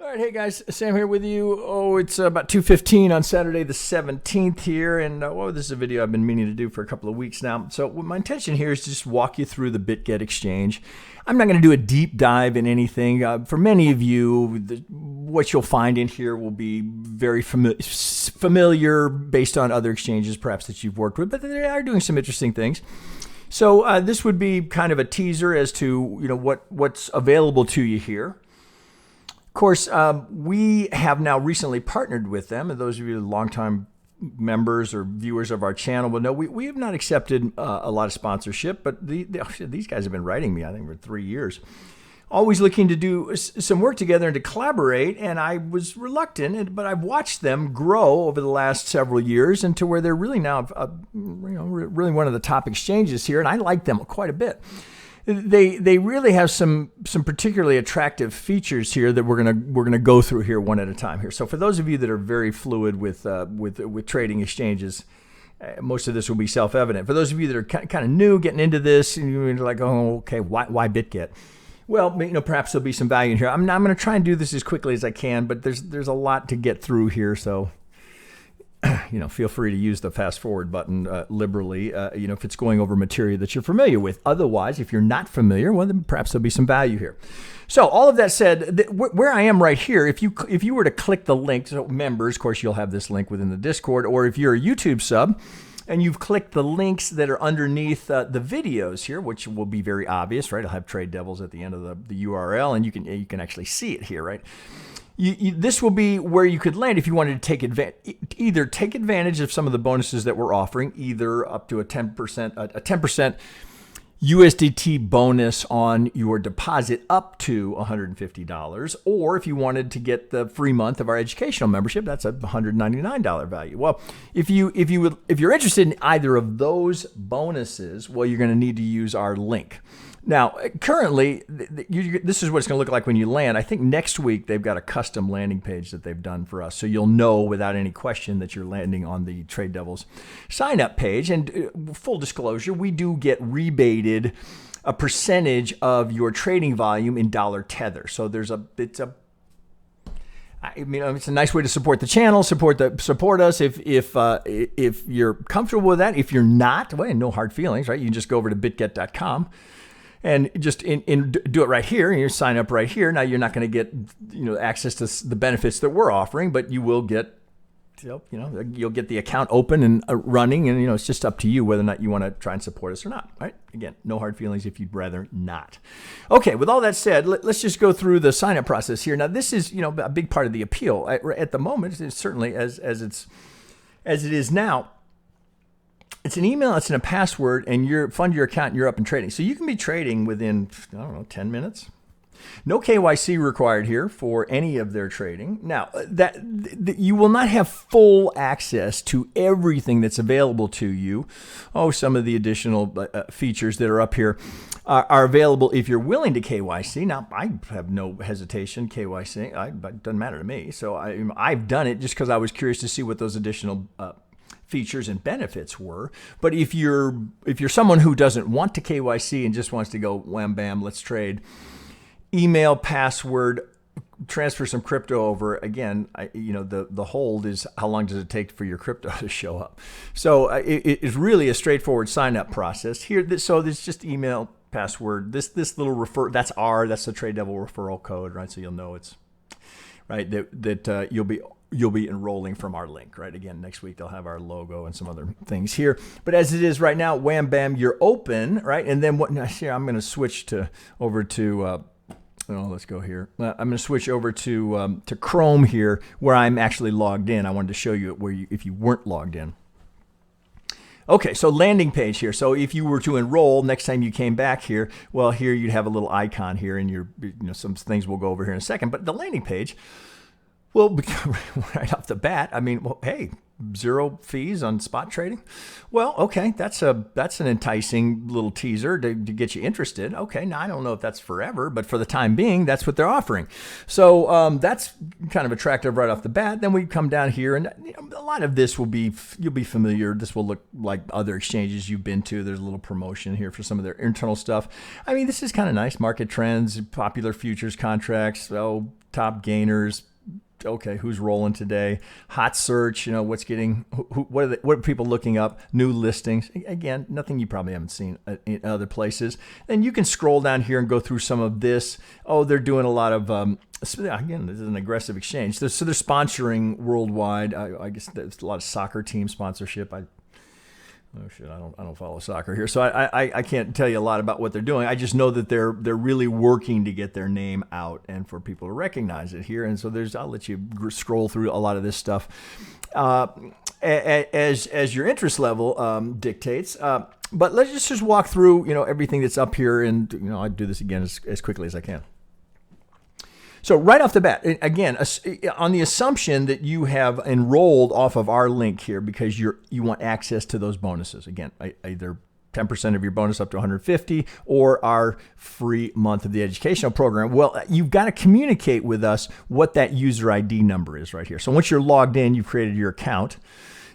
All right, hey guys, Sam here with you. Oh, it's about 2:15 on Saturday the 17th here, and this is a video I've been meaning to do for a couple of weeks now. So my intention here is to just walk you through the Bitget exchange. I'm not going to do a deep dive in anything. For many of you, what you'll find in here will be very familiar based on other exchanges perhaps that you've worked with, but they are doing some interesting things. So this would be kind of a teaser as to what's available to you here. Of course, we have now recently partnered with them, and those of you longtime members or viewers of our channel will know we have not accepted a lot of sponsorship, but these guys have been writing me, I think, for 3 years. Always looking to do some work together and to collaborate, and I was reluctant, but I've watched them grow over the last several years into where they're really now really one of the top exchanges here, and I like them quite a bit. They really have some particularly attractive features here that we're gonna go through here one at a time here. So for those of you that are very fluid with trading exchanges, most of this will be self-evident. For those of you that are kind of new, getting into this, and you're like, oh, okay, why Bitget? Well, perhaps there'll be some value in here. I'm going to try and do this as quickly as I can, but there's a lot to get through here, so. Feel free to use the fast forward button liberally, if it's going over material that you're familiar with. Otherwise, if you're not familiar, well, then perhaps there'll be some value here. So all of that said, where I am right here, if you were to click the link, so members, of course, you'll have this link within the Discord, or if you're a YouTube sub and you've clicked the links that are underneath the videos here, which will be very obvious, right? I'll have TradeDevils at the end of the URL, and you can actually see it here, right? This will be where you could land if you wanted to either take advantage of some of the bonuses that we're offering, either up to a 10% USDT bonus on your deposit up to $150, or if you wanted to get the free month of our educational membership, that's a $199 value. Well, if you're interested in either of those bonuses, well, you're going to need to use our link. Now, currently, this is what it's going to look like when you land. I think next week they've got a custom landing page that they've done for us, so you'll know without any question that you're landing on the TradeDevils sign-up page. And full disclosure, we do get rebated a percentage of your trading volume in dollar tether. So it's a nice way to support the channel, support us if you're comfortable with that. If you're not, well, no hard feelings, right? You can just go over to bitget.com. And just do it right here, and you sign up right here. Now you're not going to get access to the benefits that we're offering, but you will get you'll get the account open and running, and it's just up to you whether or not you want to try and support us or not. Right? Again, no hard feelings if you'd rather not. Okay, with all that said, let's just go through the sign up process here. Now this is a big part of the appeal at the moment. It's certainly as it is now. It's an email, it's in a password, and you fund your account and you're up and trading. So you can be trading within, 10 minutes. No KYC required here for any of their trading. Now, you will not have full access to everything that's available to you. Some of the additional features that are up here are available if you're willing to KYC. Now, I have no hesitation KYC. It doesn't matter to me. So I've done it just because I was curious to see what those additional features and benefits were. But if you're someone who doesn't want to KYC and just wants to go wham bam, let's trade, email, password, transfer some crypto over. Again, the hold is how long does it take for your crypto to show up. So it is really a straightforward sign up process here. So there's just email, password. This little that's the TradeDevil referral code, right? So you'll know it's right that you'll be enrolling from our link, right? Again, next week they'll have our logo and some other things here. But as it is right now, wham, bam, you're open, right? And then here, I'm going to switch over to let's go here. I'm going to switch over to Chrome here, where I'm actually logged in. I wanted to show you if you weren't logged in. Okay, so landing page here. So if you were to enroll next time you came back here, well, here you'd have a little icon here, and some things we'll go over here in a second. But the landing page, well, right off the bat, hey, 0 fees on spot trading. Well, okay, that's an enticing little teaser to get you interested. Okay, now I don't know if that's forever, but for the time being, that's what they're offering. So that's kind of attractive right off the bat. Then we come down here, and a lot of this you'll be familiar. This will look like other exchanges you've been to. There's a little promotion here for some of their internal stuff. This is kind of nice. Market trends, popular futures contracts. So top gainers. Okay, who's rolling today? Hot search, what are people looking up? New listings. Again, nothing you probably haven't seen in other places. And you can scroll down here and go through some of this. Oh, they're doing a lot of, again, this is an aggressive exchange. So they're sponsoring worldwide. I guess there's a lot of soccer team sponsorship. Oh shit! I don't follow soccer here, so I can't tell you a lot about what they're doing. I just know that they're really working to get their name out and for people to recognize it here. And so I'll let you scroll through a lot of this stuff as your interest level dictates. But let's just walk through everything that's up here, and I do this again as quickly as I can. So right off the bat, again, on the assumption that you have enrolled off of our link here because you want access to those bonuses, again, either 10% of your bonus up to 150 or our free month of the educational program, well, you've got to communicate with us what that user ID number is right here. So once you're logged in, you've created your account,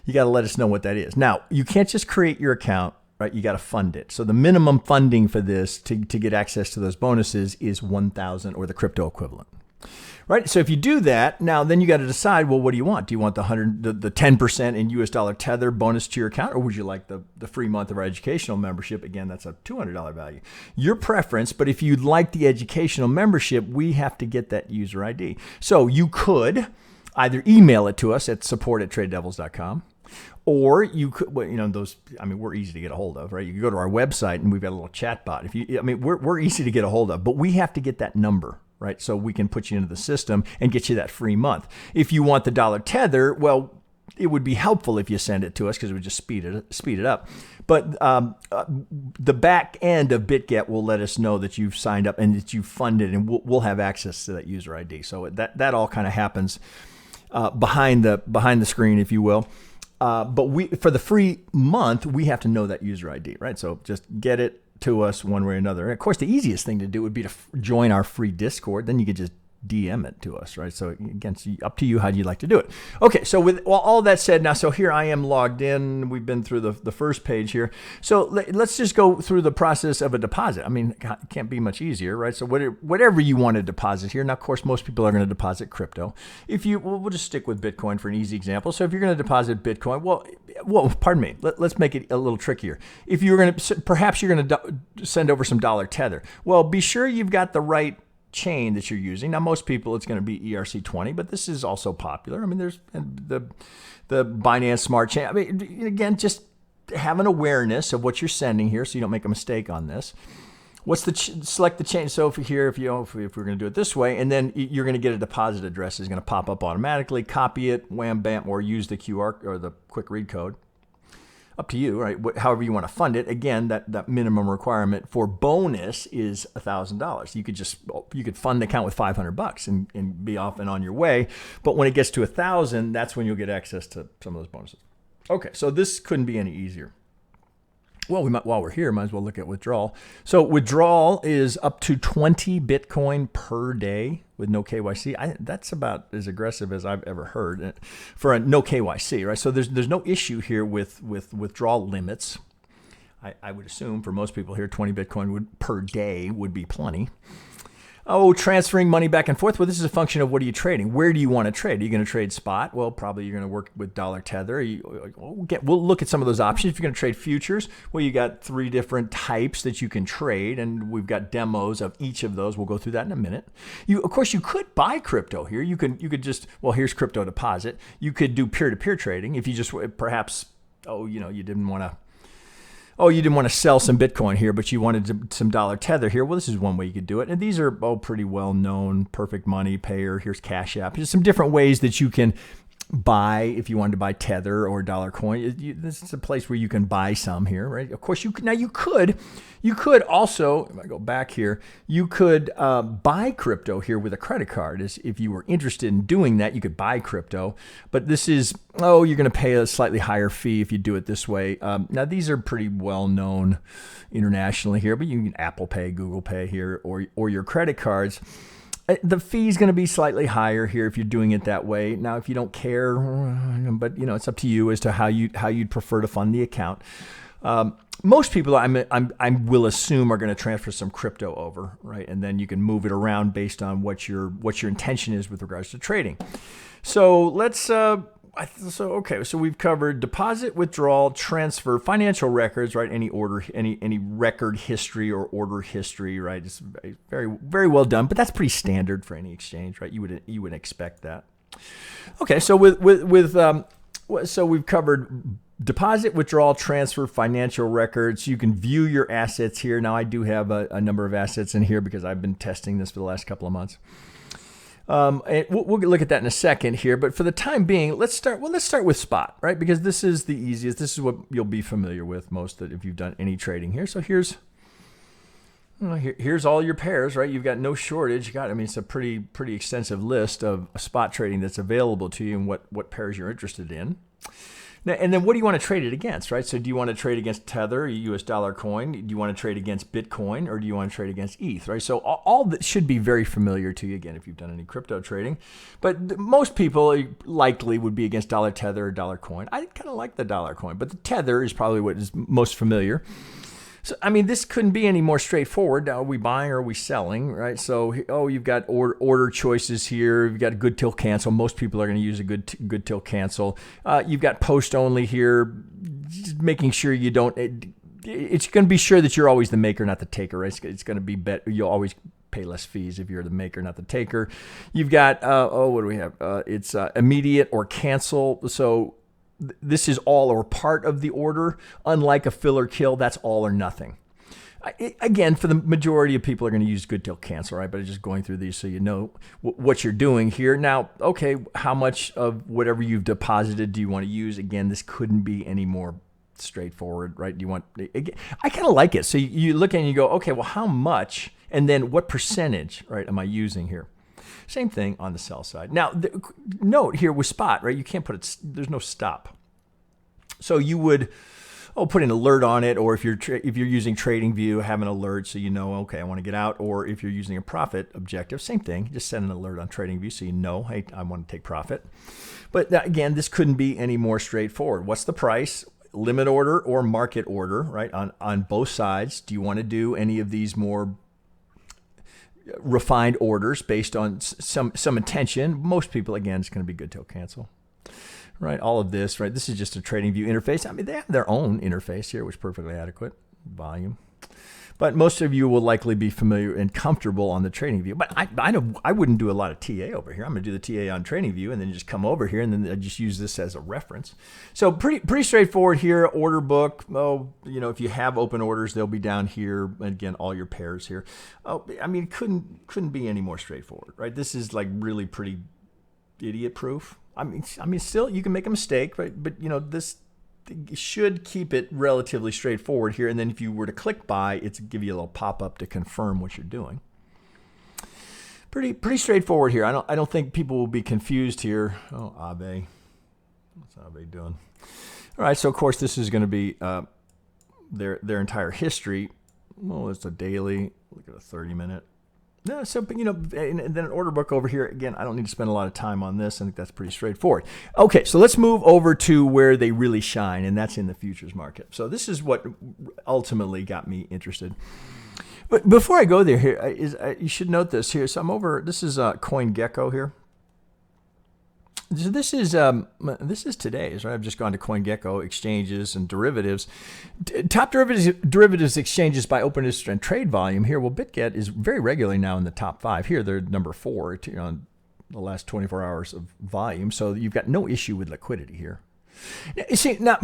you got to let us know what that is. Now, you can't just create your account. Right, you got to fund it. So the minimum funding for this to get access to those bonuses is 1,000 or the crypto equivalent. Right, so if you do that, now then you got to decide. Well, what do you want? Do you want the 10% in US dollar tether bonus to your account, or would you like the free month of our educational membership? Again, that's a $200 value. Your preference. But if you'd like the educational membership, we have to get that user ID. So you could either email it to us at support@tradedevils.com. Or you could, we're easy to get a hold of, right? You can go to our website and we've got a little chat bot. We're easy to get a hold of, but we have to get that number, right? So we can put you into the system and get you that free month. If you want the dollar tether, well, it would be helpful if you send it to us because it would just speed it up. But the back end of Bitget will let us know that you've signed up and that you've funded, and we'll have access to that user ID. So that all kind of happens behind the screen, if you will. But for the free month, we have to know that user ID, right? So just get it to us one way or another. And of course, the easiest thing to do would be to join our free Discord. Then you could just DM it to us, right? So again, it's up to you how you'd like to do it. Okay, so with all that said now, so here I am logged in. We've been through the first page here. So let's just go through the process of a deposit. It can't be much easier, right? So whatever you want to deposit here. Now, of course, most people are going to deposit crypto. We'll just stick with Bitcoin for an easy example. So if you're going to deposit Bitcoin, well, pardon me, let's make it a little trickier. If you're going to, perhaps you're going to send over some dollar tether. Well, be sure you've got the right chain that you're using. Now, most people, it's going to be ERC20, but this is also popular. There's the Binance Smart Chain. Again, just have an awareness of what you're sending here so you don't make a mistake on this. Select the chain. So if we're going to do it this way, and then you're going to get a deposit address is going to pop up automatically. Copy it, wham, bam, or use the QR or the quick read code. Up to you, right? However you want to fund it. Again, that minimum requirement for bonus is $1,000. You could fund the account with $500 and be off and on your way. But when it gets to 1,000, that's when you'll get access to some of those bonuses. Okay, so this couldn't be any easier. Well, while we're here, might as well look at withdrawal. So withdrawal is up to 20 Bitcoin per day with no KYC. That's about as aggressive as I've ever heard for a no KYC, right? So there's no issue here with withdrawal limits. I would assume for most people here, 20 Bitcoin per day would be plenty. Oh, transferring money back and forth. Well, this is a function of what are you trading? Where do you want to trade? Are you going to trade spot? Well, probably you're going to work with dollar tether. We'll look at some of those options. If you're going to trade futures, well, you got 3 different types that you can trade, and we've got demos of each of those. We'll go through that in a minute. Of course, you could buy crypto here. You could just, here's crypto deposit. You could do peer-to-peer trading if you just perhaps, you didn't want to sell some Bitcoin here, but you wanted some dollar tether here. Well, this is one way you could do it. And these are pretty well known. Perfect Money, Payer, here's Cash App. There's some different ways that you can buy if you wanted to buy tether or dollar coin. This is a place where you can buy some here, right? Of course, you could also, if I go back here, you could buy crypto here with a credit card. If you were interested in doing that, you could buy crypto. But this is, you're going to pay a slightly higher fee if you do it this way. Now, these are pretty well known internationally here, but you can Apple Pay, Google Pay here, or your credit cards. The fee is going to be slightly higher here if you're doing it that way. Now, if you don't care, but it's up to you as to how you'd prefer to fund the account. Most people I will assume are going to transfer some crypto over, right? And then you can move it around based on what your intention is with regards to trading. So let's so we've covered deposit, withdrawal, transfer, financial records, right? Any record history or order history, right? It's very, very well done, but that's pretty standard for any exchange, right? You would expect that. Okay, so so we've covered deposit, withdrawal, transfer, financial records. You can view your assets here. Now I do have a number of assets in here because I've been testing this for the last couple of months. And we'll look at that in a second here, but for the time being, let's start with spot, right? Because this is the easiest. This is what you'll be familiar with most if you've done any trading here. So here's all your pairs, right? You've got no shortage. It's a pretty extensive list of spot trading that's available to you and what pairs you're interested in. Now, and then what do you want to trade it against, right? So do you want to trade against Tether, a US dollar coin? Do you want to trade against Bitcoin, or do you want to trade against ETH, right? So all that should be very familiar to you, again, if you've done any crypto trading. But most people likely would be against dollar Tether or dollar coin. I kind of like the dollar coin, but the Tether is probably what is most familiar. So, this couldn't be any more straightforward. Are we buying or are we selling, right? So, you've got order choices here. You've got good till cancel. Most people are going to use a good till cancel. You've got post only here, just making sure you don't. It's going to be sure that you're always the maker, not the taker, right? It's going to be better. You'll always pay less fees if you're the maker, not the taker. You've got, what do we have? It's immediate or cancel. So, this is all or part of the order. Unlike a fill or kill, that's all or nothing. Again, for the majority of people are going to use good till cancel, right? But I'm just going through these so you know what you're doing here. Now, okay, how much of whatever you've deposited do you want to use? Again, this couldn't be any more straightforward, right? I kind of like it. So you look at it and you go, okay, well, how much? And then what percentage, right, am I using here? Same thing on the sell side. Now, note here with spot, right? You can't put it, there's no stop. So you would, put an alert on it, or if you're using TradingView, have an alert so you know, okay, I want to get out. Or if you're using a profit objective, same thing. Just set an alert on TradingView so you know, hey, I want to take profit. But again, this couldn't be any more straightforward. What's the price? Limit order or market order, right? On both sides. Do you want to do any of these more refined orders based on some intention? Most people, again, it's going to be good till cancel, right? All of this, right? This is just a TradingView interface. They have their own interface here, which is perfectly adequate. Volume. But most of you will likely be familiar and comfortable on the TradingView. But I wouldn't do a lot of TA over here. I'm going to do the TA on TradingView and then just come over here and then I just use this as a reference. So pretty straightforward here. Order book. If you have open orders, they'll be down here. And again, all your pairs here. Couldn't be any more straightforward, right? This is like really pretty idiot proof. Still you can make a mistake, right? But this should keep it relatively straightforward here. And then if you were to click buy, it's give you a little pop-up to confirm what you're doing. Pretty straightforward here. I don't think people will be confused here. Oh, Abe. What's Abe doing? All right, so of course this is going to be their entire history. Well, it's a daily. Look at a 30-minute. No, so, and then an order book over here. Again, I don't need to spend a lot of time on this. I think that's pretty straightforward. Okay, so let's move over to where they really shine, and that's in the futures market. So this is what ultimately got me interested. But before I go there, here you should note this here. So I'm over. This is CoinGecko here. So this is today's, right? I've just gone to CoinGecko, exchanges and derivatives. Top derivatives exchanges by open interest and trade volume here. Well, Bitget is very regularly now in the top 5. Here they're number 4 on the last 24 hours of volume. So you've got no issue with liquidity here. Now,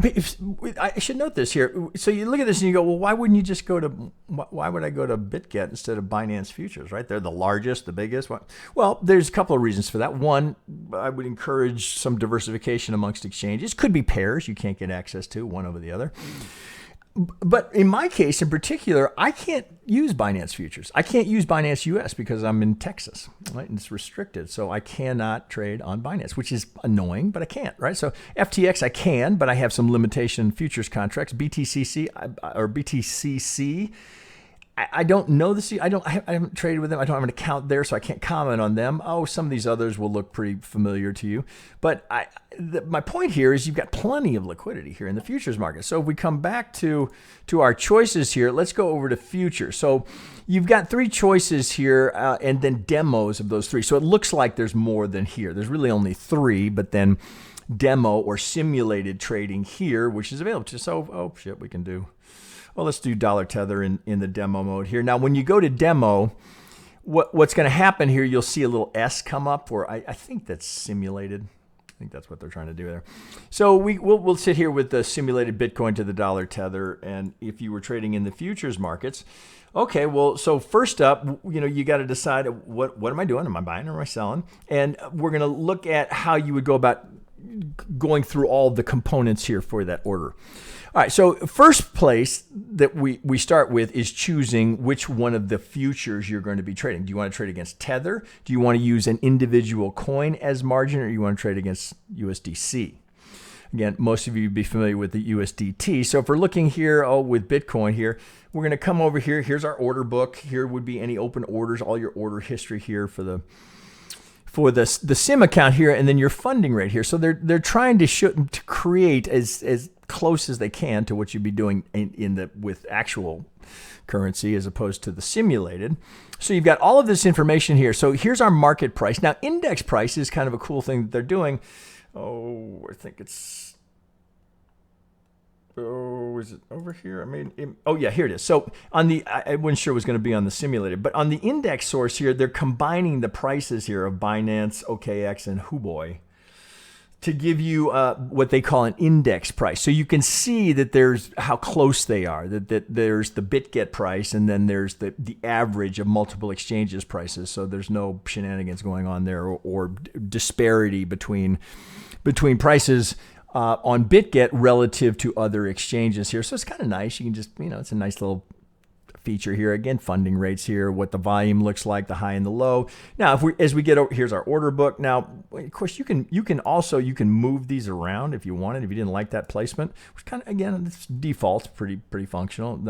I should note this here. So you look at this and you go, well, why would I go to Bitget instead of Binance Futures, right? They're the largest, the biggest. Well, there's a couple of reasons for that. One, I would encourage some diversification amongst exchanges. Could be pairs you can't get access to, one over the other. But in my case in particular, I can't use Binance Futures. I can't use Binance US because I'm in Texas, right? And it's restricted. So I cannot trade on Binance, which is annoying, but I can't, right? So FTX I can, but I have some limitation futures contracts. BTCC, I don't know this. I haven't traded with them. I don't have an account there, so I can't comment on them. Oh, some of these others will look pretty familiar to you. But my point here is you've got plenty of liquidity here in the futures market. So if we come back to our choices here, let's go over to futures. So you've got three choices here and then demos of those three. So it looks like there's more than here. There's really only three, but then demo or simulated trading here, which is available to us. So, oh shit, we can do... Well, let's do dollar tether in the demo mode here. Now, when you go to demo, what's going to happen here, you'll see a little S come up, or I think that's simulated. I think that's what they're trying to do there. So we'll sit here with the simulated Bitcoin to the dollar tether, and if you were trading in the futures markets, okay, well, so first up, you got to decide what am I doing? Am I buying or am I selling? And we're going to look at how you would go about going through all the components here for that order. All right, so first place that we start with is choosing which one of the futures you're going to be trading. Do you want to trade against Tether? Do you want to use an individual coin as margin, or do you want to trade against USDC? Again, most of you would be familiar with the USDT. So if we're looking here, with Bitcoin here, we're going to come over here. Here's our order book. Here would be any open orders, all your order history here for the SIM account here, and then your funding rate here. So they're trying to create as close as they can to what you'd be doing with actual currency as opposed to the simulated. So you've got all of this information here. So here's our market price. Now, index price is kind of a cool thing that they're doing. I think it's... is it over here? Yeah, here it is. So I wasn't sure it was going to be on the simulated, but on the index source here, they're combining the prices here of Binance, OKX, and Huobi to give you what they call an index price. So you can see that there's how close they are, that there's the Bitget price, and then there's the average of multiple exchanges prices. So there's no shenanigans going on there or disparity between prices on Bitget relative to other exchanges here. So it's kind of nice. You can just, it's a nice little feature here. Again, funding rates here, what the volume looks like, the high and the low. Now, as we get over, here's our order book. Now, of course, you can move these around if you wanted, if you didn't like that placement, which kind of, again, it's default, pretty functional.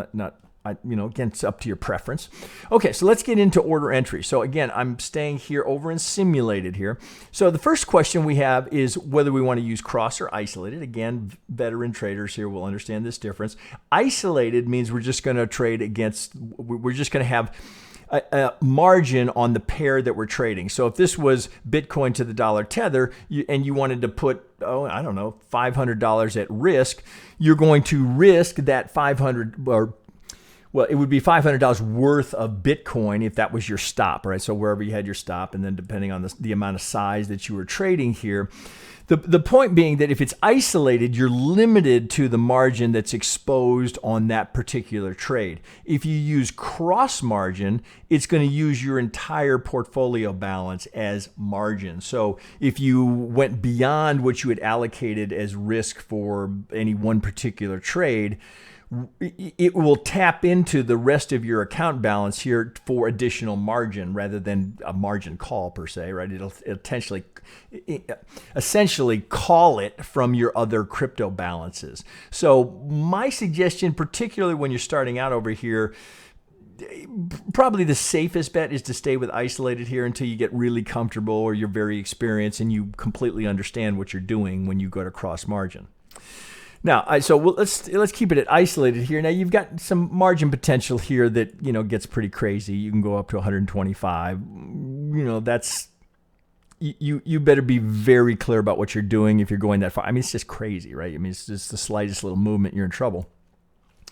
Again, it's up to your preference. Okay, so let's get into order entry. So again, I'm staying here over in simulated here. So the first question we have is whether we want to use cross or isolated. Again, veteran traders here will understand this difference. Isolated means we're just going to trade against, we're just going to have a margin on the pair that we're trading. So if this was Bitcoin to the dollar tether and you wanted to put, $500 at risk, you're going to risk that it would be $500 worth of Bitcoin if that was your stop, right? So wherever you had your stop, and then depending on the amount of size that you were trading here, the point being that if it's isolated, you're limited to the margin that's exposed on that particular trade. If you use cross margin, it's going to use your entire portfolio balance as margin. So if you went beyond what you had allocated as risk for any one particular trade, it will tap into the rest of your account balance here for additional margin rather than a margin call per se, right? It'll essentially call it from your other crypto balances. So my suggestion, particularly when you're starting out over here, probably the safest bet is to stay with isolated here until you get really comfortable or you're very experienced and you completely understand what you're doing when you go to cross margin. Now, let's keep it at isolated here. Now, you've got some margin potential here that, gets pretty crazy. You can go up to 125. That's, you better be very clear about what you're doing if you're going that far. It's just crazy, right? It's just the slightest little movement, you're in trouble.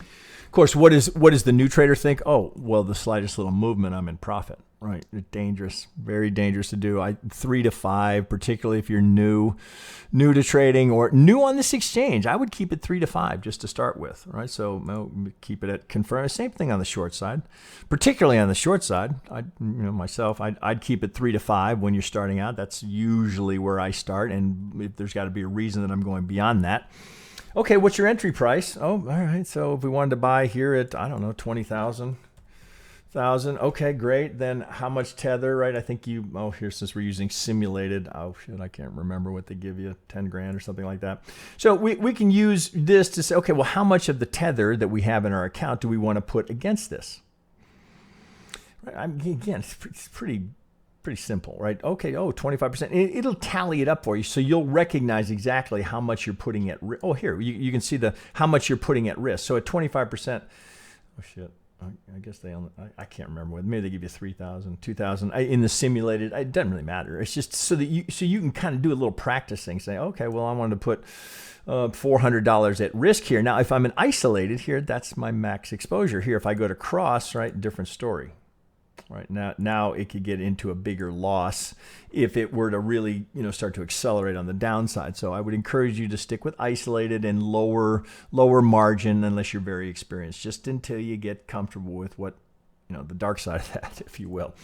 Of course, what does the new trader think? Oh, well, the slightest little movement, I'm in profit. Right, dangerous, very dangerous to do. 3 to 5, particularly if you're new to trading or new on this exchange. I would keep it 3 to 5 just to start with, right? So keep it at confirm. Same thing on the short side, particularly on the short side. I'd keep it 3 to 5 when you're starting out. That's usually where I start, and if there's got to be a reason that I'm going beyond that. Okay, what's your entry price? Oh, all right. So if we wanted to buy here at 20,000. Okay, great. Then how much tether, right? I think here, since we're using simulated, I can't remember what they give you, 10 grand or something like that. So we can use this to say, okay, well, how much of the tether that we have in our account do we want to put against this? Right? I mean, again, it's pretty simple, right? Okay, 25%. It'll tally it up for you, so you'll recognize exactly how much you're putting at risk. Oh, here, you can see how much you're putting at risk. So at 25%, oh shit, I guess I can't remember. Maybe they give you 3,000, 2,000 in the simulated. It doesn't really matter. It's just so that you can kind of do a little practicing. Say, okay, well, I wanted to put $400 at risk here. Now, if I'm an isolated here, that's my max exposure. Here, if I go to cross, right, different story. Right now it could get into a bigger loss if it were to really start to accelerate on the downside. So I would encourage you to stick with isolated and lower margin unless you're very experienced, just until you get comfortable with what the dark side of that, if you will.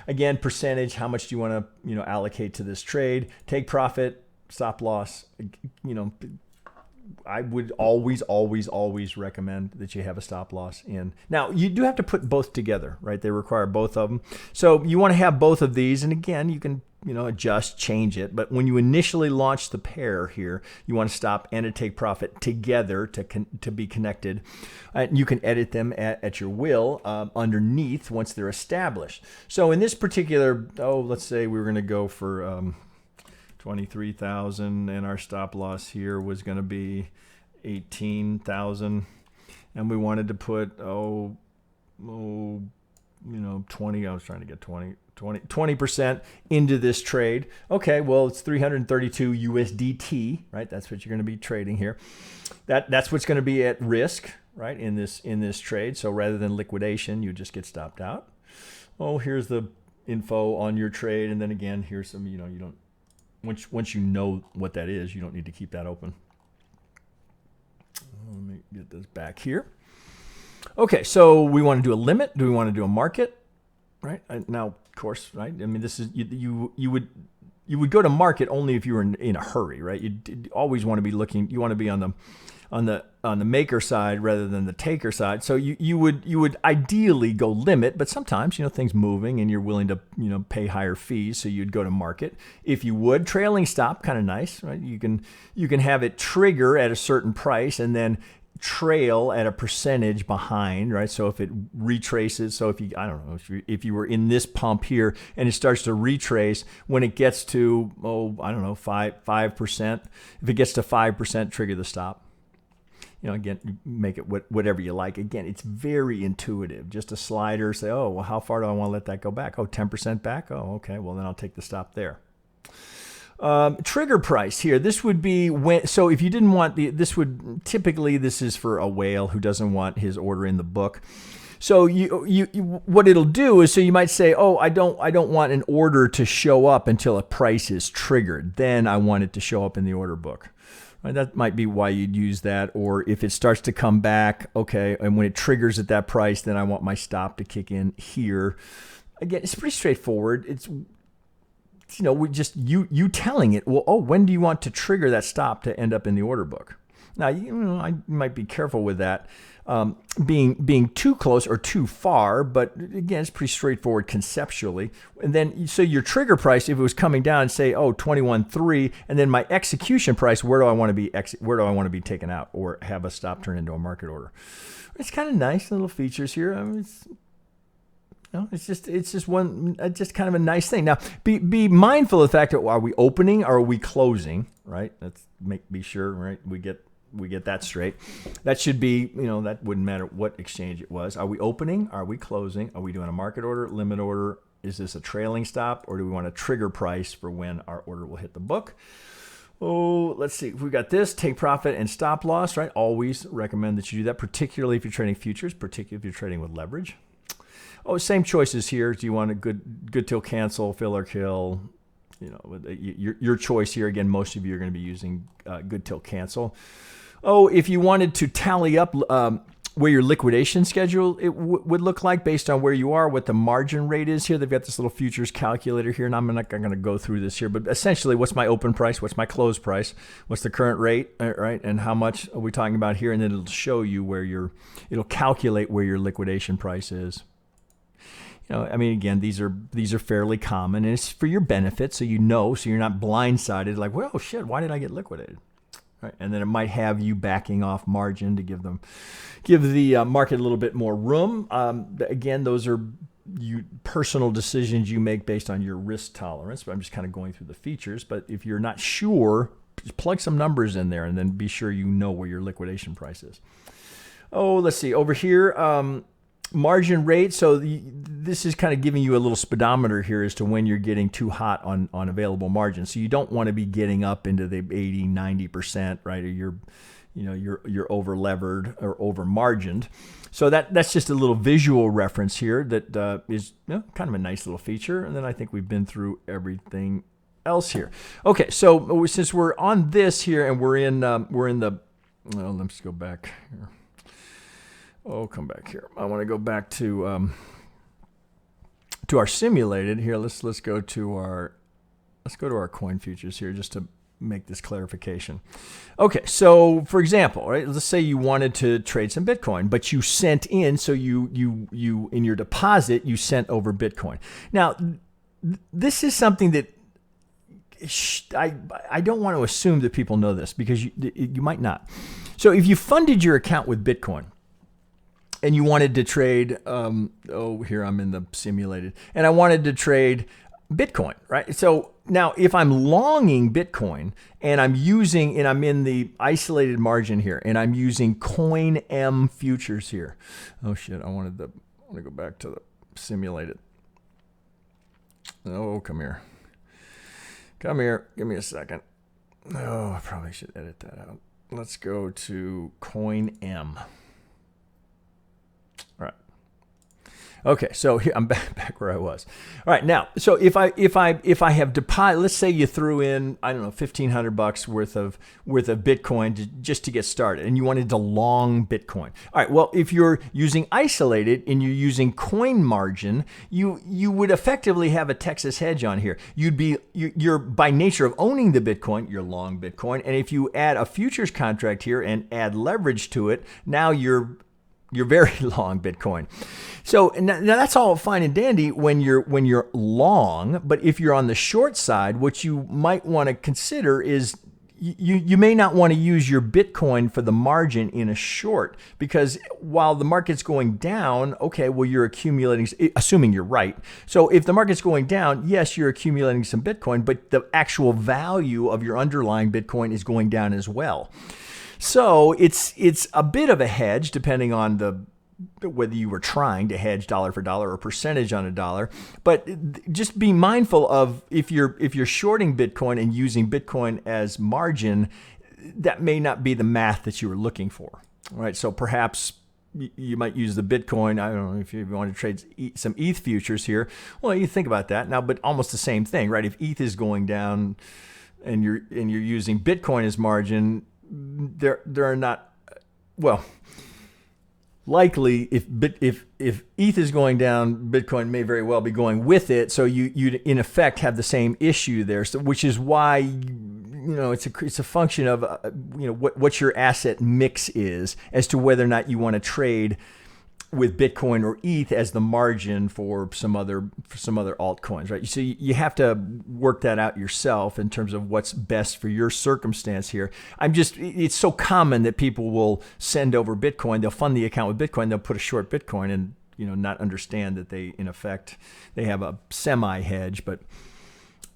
Again, percentage, how much do you want to allocate to this trade? Take profit, stop loss. I would always recommend that you have a stop loss in. Now, you do have to put both together, right? They require both of them. So you want to have both of these. And again, you can, adjust, change it. But when you initially launch the pair here, you want to stop and to take profit together to be connected. You can edit them at your will underneath once they're established. So in this particular, let's say we were going to go for 23,000, and our stop loss here was going to be 18,000, and we wanted to put 20. I was trying to get 20% into this trade. Okay, well, it's 332 USDT, right? That's what you're going to be trading here. That's what's going to be at risk, right? In this trade. So rather than liquidation, you just get stopped out. Here's the info on your trade, and then again, here's some. You don't. Once you know what that is, you don't need to keep that open. Let me get this back here. Okay, so we want to do a limit. Do we want to do a market? Right now, of course, right. I mean, this is you would go to market only if you were in a hurry, right? You always want to be looking. You want to be on the maker side rather than the taker side. So you would ideally go limit, but sometimes things moving and you're willing to pay higher fees, so you'd go to market. If you would, trailing stop, kind of nice, right? You can have it trigger at a certain price and then trail at a percentage behind, right? So if it retraces, so if you were in this pump here and it starts to retrace, when it gets to 5%, if it gets to 5%, trigger the stop. Again, make it whatever you like. Again, it's very intuitive. Just a slider, say, how far do I want to let that go back? 10% back? Okay, well, then I'll take the stop there. Trigger price here. This would be so if you didn't want this is for a whale who doesn't want his order in the book. So you what it'll do is, so you might say, I don't want an order to show up until a price is triggered. Then I want it to show up in the order book. Right, that might be why you'd use that. Or if it starts to come back, okay, and when it triggers at that price, then I want my stop to kick in here. Again, it's pretty straightforward. It's we just you telling it, when do you want to trigger that stop to end up in the order book? Now, I might be careful with that being too close or too far, but again, it's pretty straightforward conceptually. And then, so your trigger price, if it was coming down, say, 21.3, and then my execution price, where do I want to be taken out or have a stop turn into a market order? It's kind of nice, little features here. I mean, it's just kind of a nice thing. Now, be mindful of the fact that, are we opening or are we closing? Right? Let's be sure, right? We get that straight. That should be, that wouldn't matter what exchange it was. Are we opening? Are we closing? Are we doing a market order, limit order? Is this a trailing stop, or do we want a trigger price for when our order will hit the book? Let's see. We got this, take profit and stop loss, right? Always recommend that you do that, particularly if you're trading futures, particularly if you're trading with leverage. Same choices here. Do you want a good till cancel, fill or kill? Your choice here. Again, most of you are going to be using good till cancel. If you wanted to tally up where your liquidation schedule would look like based on where you are, what the margin rate is here. They've got this little futures calculator here, and I'm not going to go through this here, but essentially, what's my open price? What's my close price? What's the current rate, right? And how much are we talking about here? And then it'll show you it'll calculate where your liquidation price is. Again, these are fairly common, and it's for your benefit, so so you're not blindsided, like, well, shit, why did I get liquidated? Right? And then it might have you backing off margin to give the market a little bit more room. Again, those are personal decisions you make based on your risk tolerance. But I'm just kind of going through the features. But if you're not sure, just plug some numbers in there and then be sure you know where your liquidation price is. Oh, let's see. Over here, margin rate. So this is kind of giving you a little speedometer here as to when you're getting too hot on available margin. So you don't want to be getting up into the 80, 90%, right? Or you're over levered or over margined. So that's just a little visual reference here that is kind of a nice little feature. And then I think we've been through everything else here. Okay, so since we're on this here and we're in the, well, let's go back here. Oh, come back here. I want to go back to our simulated here. Let's go to our coin futures here just to make this clarification. Okay, so for example, right, let's say you wanted to trade some Bitcoin, but you sent in, so you in your deposit you sent over Bitcoin. Now, this is something that I don't want to assume that people know this because you might not. So if you funded your account with Bitcoin and you wanted to trade, here I'm in the simulated, and I wanted to trade Bitcoin, right? So now if I'm longing Bitcoin and I'm in the isolated margin here and I'm using Coin M futures here. Oh shit, I want to go back to the simulated. Oh, come here. Come here, give me a second. Oh, I probably should edit that out. Let's go to Coin M. All right. Okay, so here I'm back where I was. All right, now, so if I have deposited, let's say you threw in, I don't know, $1,500 worth of Bitcoin just to get started, and you wanted to long Bitcoin. All right, well, if you're using isolated and you're using coin margin, you would effectively have a Texas hedge on here. You're by nature of owning the Bitcoin, you're long Bitcoin, and if you add a futures contract here and add leverage to it, now you're very long Bitcoin. So now that's all fine and dandy when you're long, but if you're on the short side, what you might want to consider is you may not want to use your Bitcoin for the margin in a short, because while the market's going down, okay, well, you're accumulating, assuming you're right. So if the market's going down, yes, you're accumulating some Bitcoin, but the actual value of your underlying Bitcoin is going down as well. So it's a bit of a hedge depending on whether you were trying to hedge dollar for dollar or percentage on a dollar. But just be mindful of if you're shorting Bitcoin and using Bitcoin as margin, that may not be the math that you were looking for. All right, so perhaps you might use the Bitcoin. I don't know if you want to trade some ETH futures here. Well, you think about that now, but almost the same thing, right? If ETH is going down and you're using Bitcoin as margin, there are not, well, likely if ETH is going down, Bitcoin may very well be going with it. So you in effect have the same issue there. So which is why it's a function of what your asset mix is as to whether or not you want to trade with Bitcoin or ETH as the margin for some other altcoins, right? So you have to work that out yourself in terms of what's best for your circumstance here. It's so common that people will send over Bitcoin, they'll fund the account with Bitcoin, they'll put a short Bitcoin and not understand that they have a semi hedge, but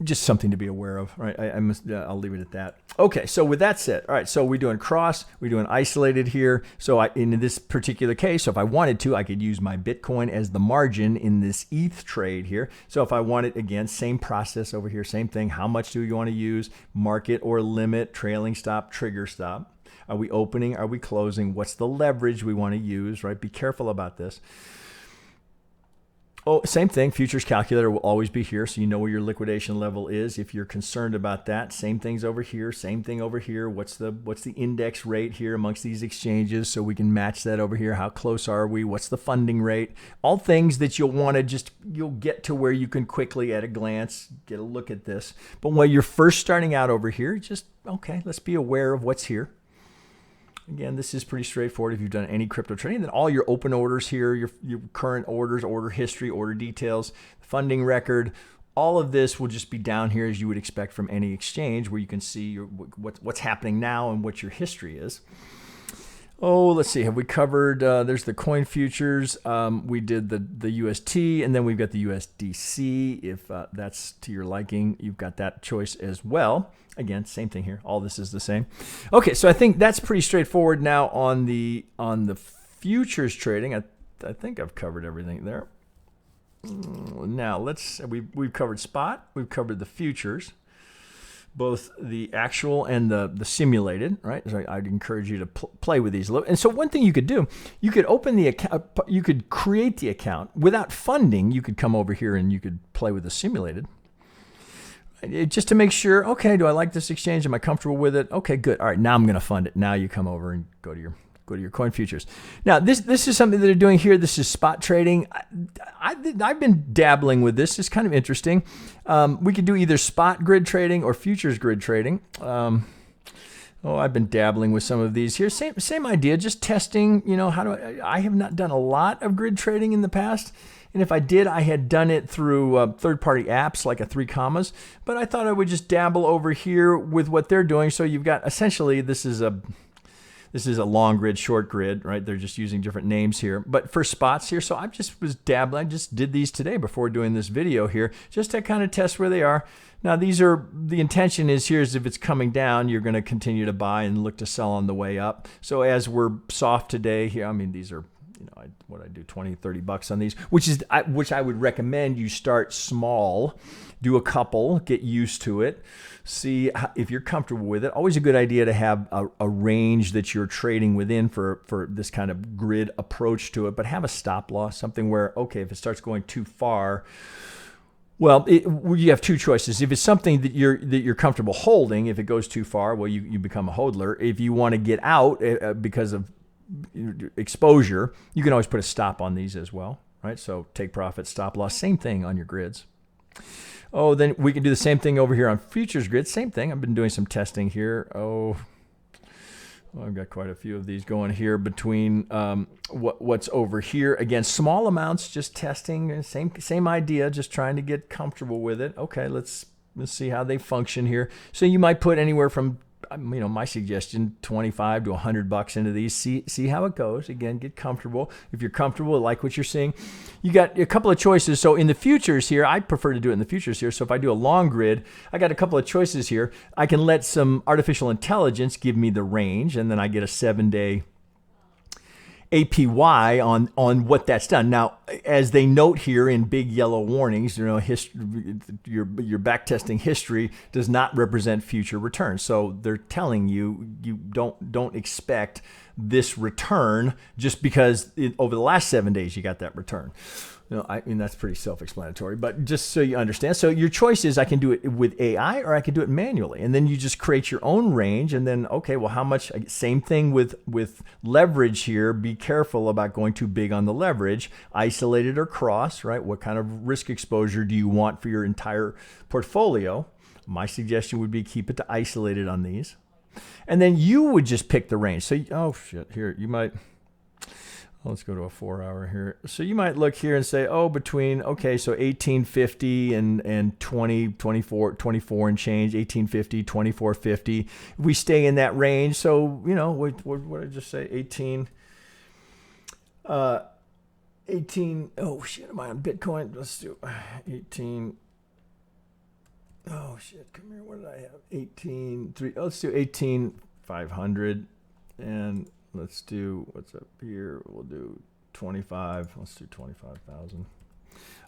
just something to be aware of, right? I'll leave it at that. Okay, so with that said, all right, so we're doing cross, we're doing isolated here. So in this particular case, so if I wanted to, I could use my Bitcoin as the margin in this ETH trade here. So if I wanted, again, same process over here, same thing. How much do you want to use? Market or limit, trailing stop, trigger stop. Are we opening? Are we closing? What's the leverage we want to use, right? Be careful about this. Oh, same thing. Futures calculator will always be here, so you know where your liquidation level is. If you're concerned about that, same things over here. Same thing over here. What's the index rate here amongst these exchanges, so we can match that over here. How close are we? What's the funding rate? All things that you'll get to where you can quickly, at a glance, get a look at this. But when you're first starting out over here, let's be aware of what's here. Again, this is pretty straightforward if you've done any crypto trading. Then all your open orders here, your current orders, order history, order details, funding record, all of this will just be down here as you would expect from any exchange, where you can see what's happening now and what your history is. Oh, let's see. Have we covered, there's the coin futures. We did the UST, and then we've got the USDC. If that's to your liking, you've got that choice as well. Again, same thing here. All this is the same. Okay, so I think that's pretty straightforward now on the futures trading. I think I've covered everything there. Now we've covered spot, we've covered the futures, both the actual and the simulated, right? So I'd encourage you to play with these a little. And so one thing you could do, you could open the account, you could create the account without funding. You could come over here and you could play with the simulated. Just to make sure, okay, do I like this exchange? Am I comfortable with it? Okay, good. All right, now I'm going to fund it. Now you come over and go to your coin futures. Now, this is something that they're doing here. This is spot trading. I've been dabbling with this. It's kind of interesting. We could do either spot grid trading or futures grid trading. I've been dabbling with some of these here. Same idea, just testing, I have not done a lot of grid trading in the past. And if I did, I had done it through third-party apps like a 3 commas. But I thought I would just dabble over here with what they're doing. So you've got, essentially, this is a long grid, short grid, right? They're just using different names here. But for spots here, so I just was dabbling. I just did these today before doing this video here, just to kind of test where they are. Now, the intention is here is if it's coming down, you're going to continue to buy and look to sell on the way up. So as we're soft today here, I mean, these are, what I do, 20, 30 bucks on these, which I would recommend you start small, do a couple, get used to it, see if you're comfortable with it. Always a good idea to have a range that you're trading within for this kind of grid approach to it, but have a stop loss, something where, okay, if it starts going too far, well, you have two choices. If it's something that you're comfortable holding, if it goes too far, well, you become a hodler. If you want to get out because of exposure, you can always put a stop on these as well, right? So take profit, stop loss, same thing on your grids. Oh, then we can do the same thing over here on futures grid. Same thing. I've been doing some testing here. I've got quite a few of these going here between what's over here. Again, small amounts, just testing. Same idea, just trying to get comfortable with it. Okay, let's see how they function here. So you might put anywhere from, my suggestion, 25 to 100 bucks into these. See how it goes. Again, get comfortable. If you're comfortable, like what you're seeing, you got a couple of choices. So in the futures here, I prefer to do it in the futures here. So if I do a long grid, I got a couple of choices here. I can let some artificial intelligence give me the range, and then I get a 7-day APY on what that's done. Now, as they note here in big yellow warnings, history, your backtesting history does not represent future returns. So they're telling you don't expect this return just because over the last 7 days you got that return. That's pretty self-explanatory, but just so you understand. So your choice is I can do it with AI or I can do it manually. And then you just create your own range. And then, okay, well, how much? Same thing with leverage here. Be careful about going too big on the leverage. Isolated or cross, right? What kind of risk exposure do you want for your entire portfolio? My suggestion would be keep it to isolated on these. And then you would just pick the range. So, here, you might... Let's go to a 4-hour here. So you might look here and say, between, so 1850 and 24 and change, 1850, 2450. We stay in that range. So, what did I just say? 18, am I on Bitcoin? Let's do 18. Oh, shit, come here. What did I have? 18, let's do 18,500 and... Let's do, what's up here? We'll do 25. Let's do 25,000.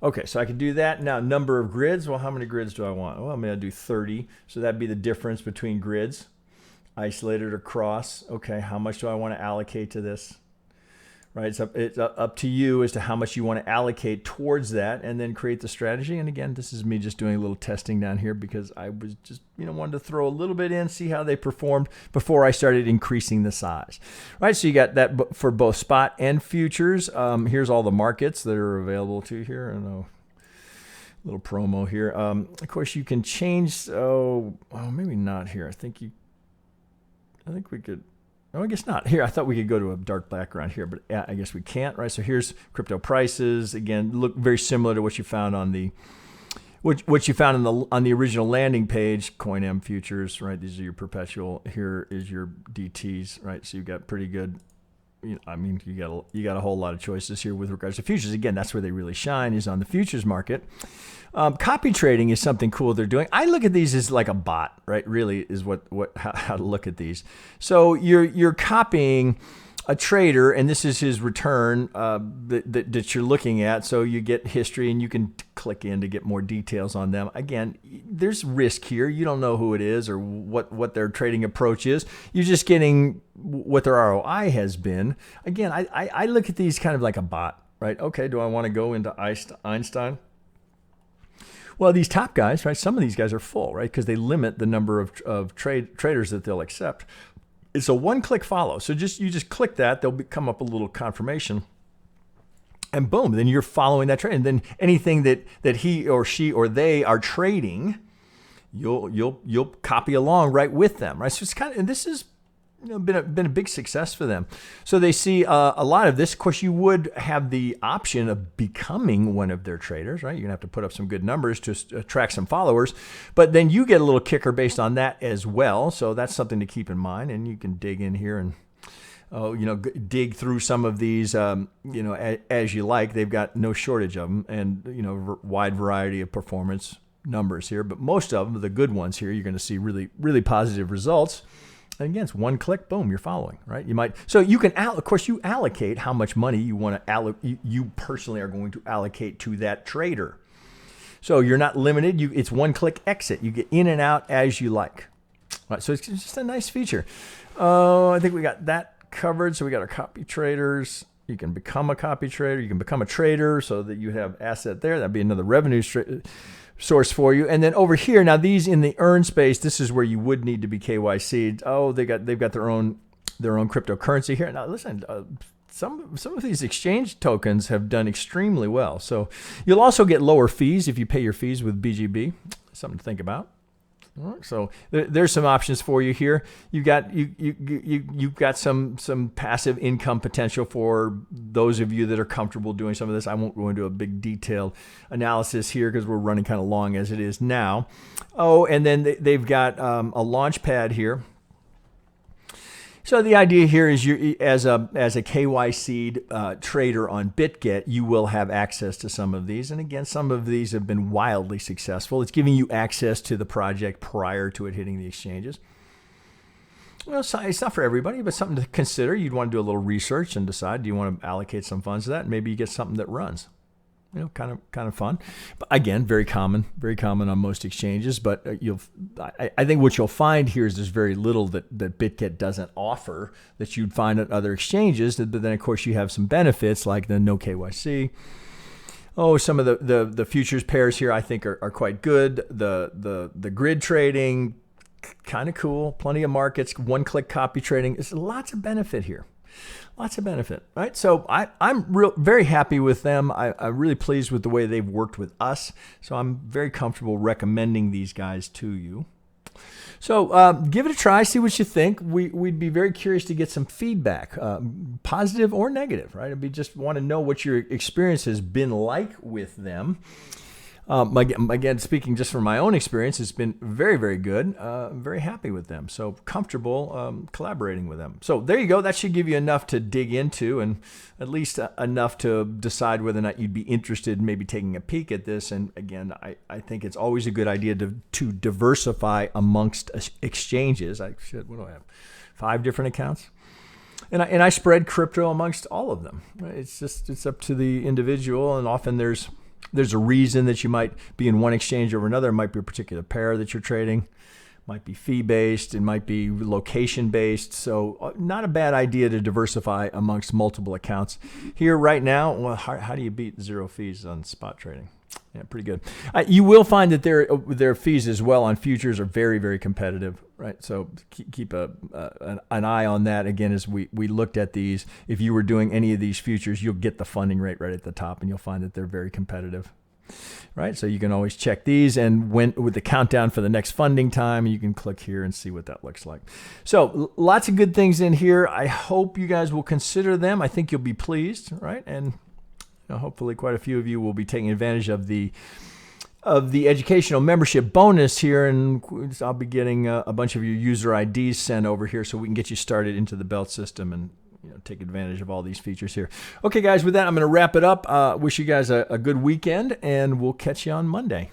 Okay, so I can do that. Now, number of grids. Well, how many grids do I want? Well, I'm going to do 30. So that'd be the difference between grids, isolated or cross. Okay, how much do I want to allocate to this? Right, it's up to you as to how much you want to allocate towards that and then create the strategy. And again, this is me just doing a little testing down here because I was just, wanted to throw a little bit in, see how they performed before I started increasing the size. Right, so you got that for both spot and futures. Here's all the markets that are available to here. I know, little promo here. Of course, you can change, maybe not here. I think we could. No, I guess not. Here, I thought we could go to a dark background here, but I guess we can't, right? So here's crypto prices. Again, look very similar to what you found on the on the original landing page. CoinM futures, right? These are your perpetual. Here is your DTs, right? So you've got pretty good I mean, you got a whole lot of choices here with regards to futures. Again, that's where they really shine, is on the futures market. Copy trading is something cool they're doing. I look at these as like a bot, right? Really is how to look at these. So you're copying a trader, and this is his return that you're looking at. So you get history, and you can click in to get more details on them. Again, there's risk here. You don't know who it is or what their trading approach is. You're just getting what their ROI has been. Again, I look at these kind of like a bot, right? Okay, do I want to go into Einstein? Well, these top guys, right? Some of these guys are full, right? Because they limit the number of traders that they'll accept. It's a one-click follow. So you just click that. There'll come up a little confirmation, and boom, then you're following that trade. And then anything that he or she or they are trading, you'll copy along right with them, right? So it's kind of, and this is been a big success for them. So they see a lot of this. Of course, you would have the option of becoming one of their traders, right? You're gonna have to put up some good numbers to attract some followers, but then you get a little kicker based on that as well. So that's something to keep in mind, and you can dig in here and dig through some of these, as you like. They've got no shortage of them, and wide variety of performance numbers here. But most of them, the good ones here, you're going to see really, really positive results. And again, it's one click, boom, you're following, right? So you can, of course, you allocate how much money you want to you personally are going to allocate to that trader. So you're not limited. It's one click exit. You get in and out as you like. Right, so it's just a nice feature. I think we got that covered. So we got our copy traders. You can become a copy trader. You can become a trader so that you have asset there. That'd be another revenue source for you. And then over here, now these in the earn space, this is where you would need to be KYC'd. Oh, they've got their own cryptocurrency here. Now listen, some of these exchange tokens have done extremely well. So you'll also get lower fees if you pay your fees with BGB. Something to think about. All right, so there's some options for you here. You've got some passive income potential for those of you that are comfortable doing some of this. I won't go into a big detailed analysis here because we're running kind of long as it is now. Oh, and then they've got a Launchpad here. So the idea here is you, as a KYC'd trader on Bitget, you will have access to some of these. And again, some of these have been wildly successful. It's giving you access to the project prior to it hitting the exchanges. Well, it's not for everybody, but something to consider. You'd want to do a little research and decide, do you want to allocate some funds to that? Maybe you get something that runs. Kind of fun. But again, very common on most exchanges. But I think what you'll find here is there's very little that Bitget doesn't offer that you'd find at other exchanges. But then, of course, you have some benefits like the no KYC. Oh, some of the futures pairs here I think are quite good. The grid trading, kind of cool. Plenty of markets. One-click copy trading. There's lots of benefit here. Lots of benefit, right? So I'm very happy with them. I'm really pleased with the way they've worked with us. So I'm very comfortable recommending these guys to you. So give it a try, see what you think. We'd be very curious to get some feedback, positive or negative, right? We just want to know what your experience has been like with them. Again, speaking just from my own experience, it's been very, very good. I'm very happy with them. So comfortable collaborating with them. So there you go. That should give you enough to dig into and at least enough to decide whether or not you'd be interested in maybe taking a peek at this. And again, I think it's always a good idea to diversify amongst exchanges. What do I have? 5 different accounts? And I spread crypto amongst all of them. It's up to the individual, and often there's a reason that you might be in one exchange over another. It might be a particular pair that you're trading. It might be fee-based. It might be location-based. So not a bad idea to diversify amongst multiple accounts. Here right now, well, how do you beat 0 fees on spot trading? Yeah, pretty good. You will find that their fees as well on futures are very, very competitive, right? So keep an eye on that. Again, as we looked at these, if you were doing any of these futures, you'll get the funding rate right at the top, and you'll find that they're very competitive, right? So you can always check these, and with the countdown for the next funding time, you can click here and see what that looks like. So lots of good things in here. I hope you guys will consider them. I think you'll be pleased, right? And hopefully quite a few of you will be taking advantage of the educational membership bonus here, and I'll be getting a bunch of your user IDs sent over here so we can get you started into the belt system and take advantage of all these features here. Okay, guys, with that, I'm going to wrap it up. Wish you guys a good weekend, and we'll catch you on Monday.